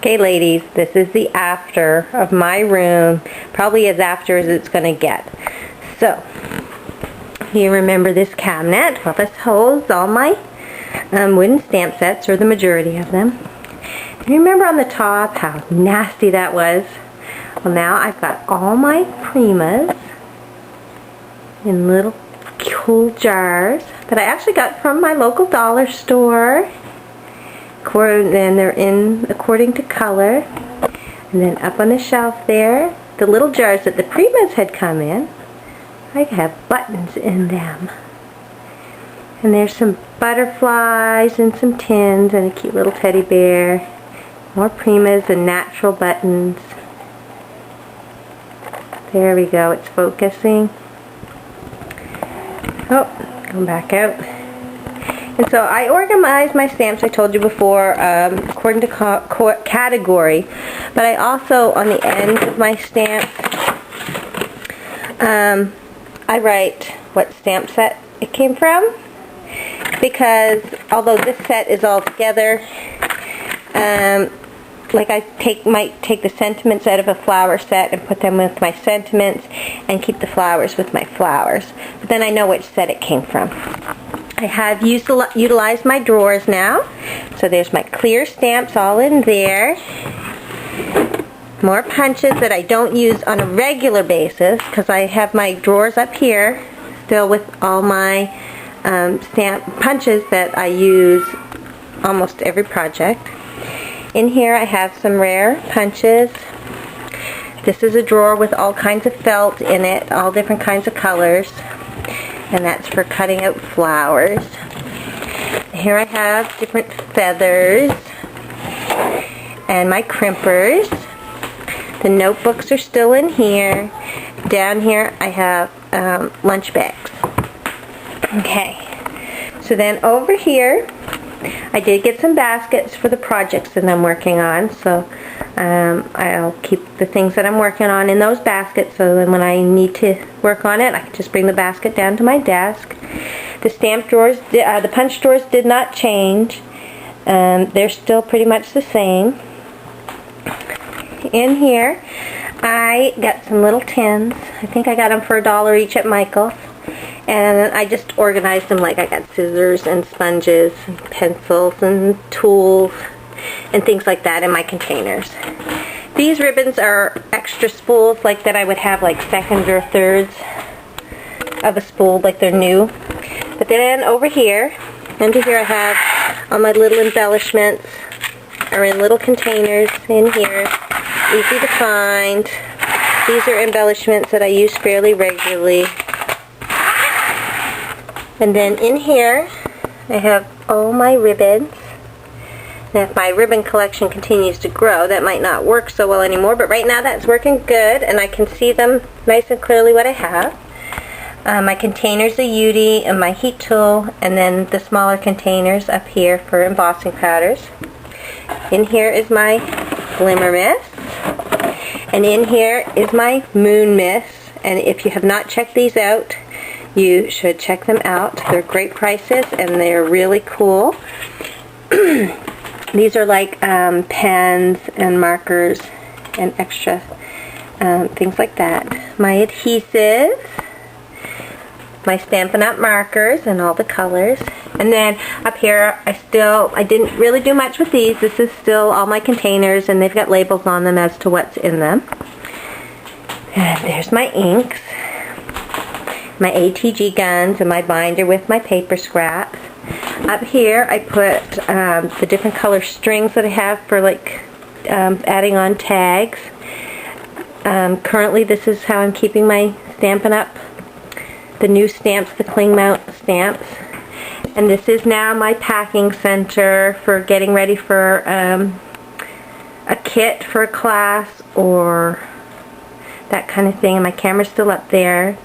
Okay, ladies, this is the after of my room, probably as after as it's going to get. So, you remember this cabinet? Well, this holds all my wooden stamp sets, or the majority of them. You remember on the top how nasty that was? Well, now I've got all my Primas in little cool jars that I actually got from my local dollar store. Then they're in according to color. And then up on the shelf there, the little jars that the Primas had come in, I have buttons in them. And there's some butterflies and some tins and a cute little teddy bear. More Primas and natural buttons. There we go, it's focusing. Oh, come back out. And so I organize my stamps, I told you before, according to category. But I also, on the end of my stamp, I write what stamp set it came from. Because although this set is all together, like I might take the sentiments out of a flower set and put them with my sentiments and keep the flowers with my flowers. But then I know which set it came from. I have utilized my drawers now. So there's my clear stamps all in there. More punches that I don't use on a regular basis because I have my drawers up here still with all my stamp punches that I use almost every project. In here I have some rare punches. This is a drawer with all kinds of felt in it, all different kinds of colors. And that's for cutting out flowers. Here I have different feathers and my crimpers. The notebooks are still in here. Down here I have lunch bags. Okay, so then over here I did get some baskets for the projects that I'm working on, so I'll keep the things that I'm working on in those baskets, so then when I need to work on it, I can just bring the basket down to my desk. The stamp drawers, the punch drawers did not change. They're still pretty much the same. In here, I got some little tins. I think I got them for $1 each at Michael's. And I just organized them, like I got scissors and sponges and pencils and tools and things like that in my containers. These ribbons are extra spools like that I would have like seconds or thirds of a spool, like they're new. But then over here, under here I have all my little embellishments are in little containers in here, easy to find. These are embellishments that I use fairly regularly. And then in here, I have all my ribbons. Now if my ribbon collection continues to grow, that might not work so well anymore, but right now that's working good, and I can see them nice and clearly what I have. My containers, the UD, and my heat tool, and then the smaller containers up here for embossing powders. In here is my Glimmer Mist, and in here is my Moon Mist, and if you have not checked these out, you should check them out. They're great prices and they're really cool. These are like pens and markers and extra things like that. My adhesives, my Stampin' Up! Markers and all the colors. And then up here I didn't really do much with these. This is still all my containers and they've got labels on them as to what's in them. And there's my inks, my ATG guns, and my binder with my paper scraps. Up here I put the different color strings that I have for like adding on tags. Currently this is how I'm keeping my Stampin' Up! The new stamps, the cling mount stamps. And this is now my packing center for getting ready for a kit for a class or that kind of thing. And my camera's still up there.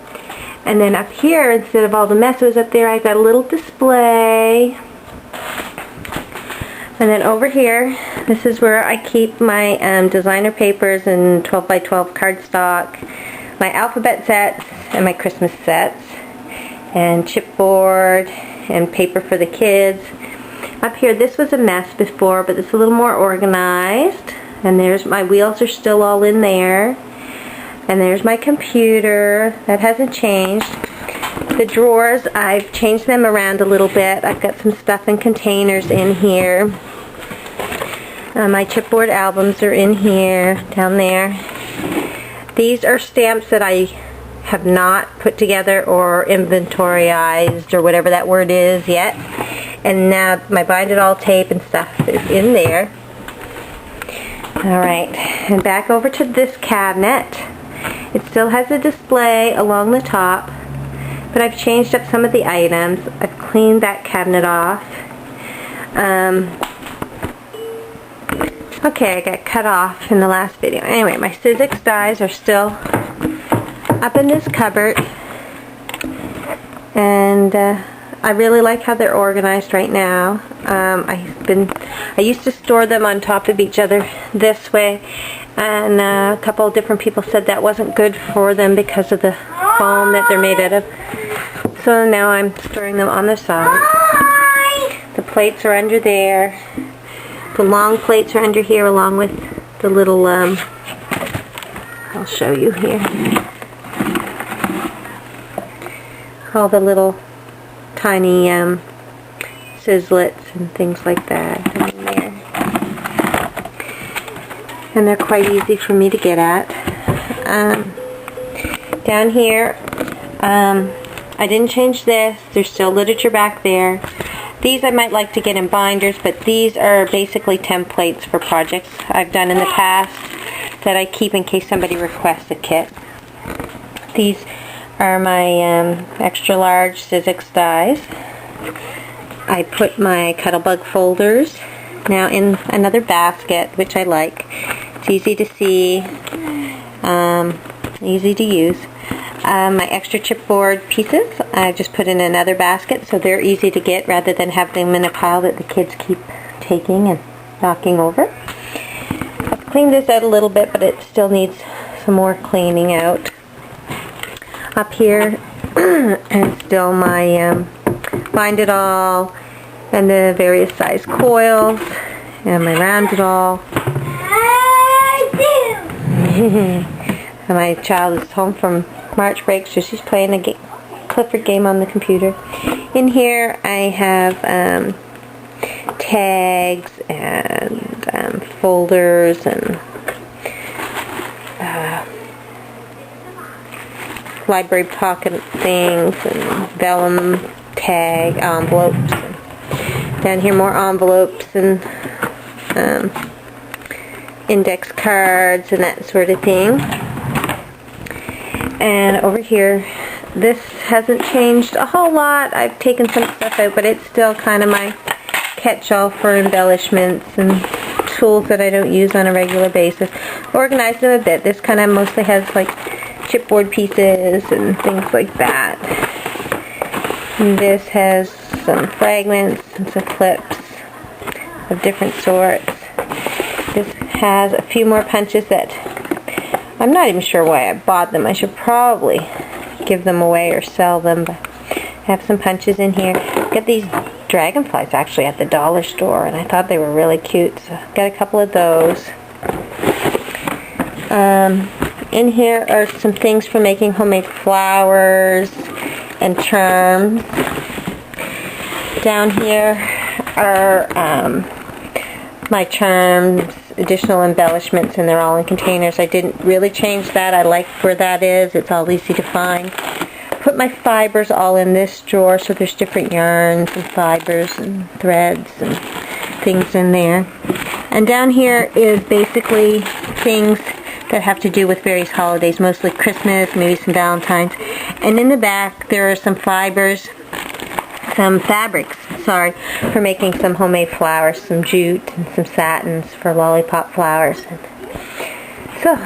And then up here, instead of all the messes up there, I've got a little display. And then over here, this is where I keep my designer papers and 12 by 12 cardstock, my alphabet sets, and my Christmas sets, and chipboard, and paper for the kids. Up here, this was a mess before, but it's a little more organized. And there's my wheels are still all in there. And there's my computer. That hasn't changed. The drawers, I've changed them around a little bit. I've got some stuff in containers in here. My chipboard albums are in here, down there. These are stamps that I have not put together or inventoriized or whatever that word is yet. And now my bind it all tape and stuff is in there. Alright, and back over to this cabinet. It still has a display along the top, but I've changed up some of the items. I've cleaned that cabinet off. Okay, I got cut off in the last video. Anyway, my Sizzix dies are still up in this cupboard, and I really like how they're organized right now. I used to store them on top of each other this way, and a couple of different people said that wasn't good for them because of the foam that they're made out of. So now I'm storing them on the side. The plates are under there. The long plates are under here along with the little, I'll show you here. All the little tiny sizzlets and things like that in there. And they're quite easy for me to get at. Down here, I didn't change this. There's still literature back there. These I might like to get in binders, but these are basically templates for projects I've done in the past that I keep in case somebody requests a kit. These are my extra large Sizzix dies. I put my Cuttlebug folders now in another basket, which I like. It's easy to see, easy to use. My extra chipboard pieces I just put in another basket, so they're easy to get rather than having them in a pile that the kids keep taking and knocking over. I've cleaned this out a little bit, but it still needs some more cleaning out. Up here and still my bind it all and the various size coils and my round it all. And my child is home from March break, so she's playing a Clifford game on the computer. In here I have tags and folders and library pocket things and vellum tag envelopes. Down here more envelopes and index cards and that sort of thing. And over here, this hasn't changed a whole lot. I've taken some stuff out, but it's still kind of my catch-all for embellishments and tools that I don't use on a regular basis. Organized them a bit. This kind of mostly has like chipboard pieces and things like that. And this has some fragments and some clips of different sorts. This has a few more punches that I'm not even sure why I bought them. I should probably give them away or sell them. But I have some punches in here. Got these dragonflies actually at the dollar store, and I thought they were really cute, so I've got a couple of those. In here are some things for making homemade flowers and charms. Down here are my charms, additional embellishments, and they're all in containers. I didn't really change that. I like where that is. It's all easy to find. Put my fibers all in this drawer, so there's different yarns and fibers and threads and things in there. And down here is basically things that have to do with various holidays, mostly Christmas, maybe some Valentine's. And in the back there are some fibers, some fabrics, sorry, for making some homemade flowers, some jute and some satins for lollipop flowers. So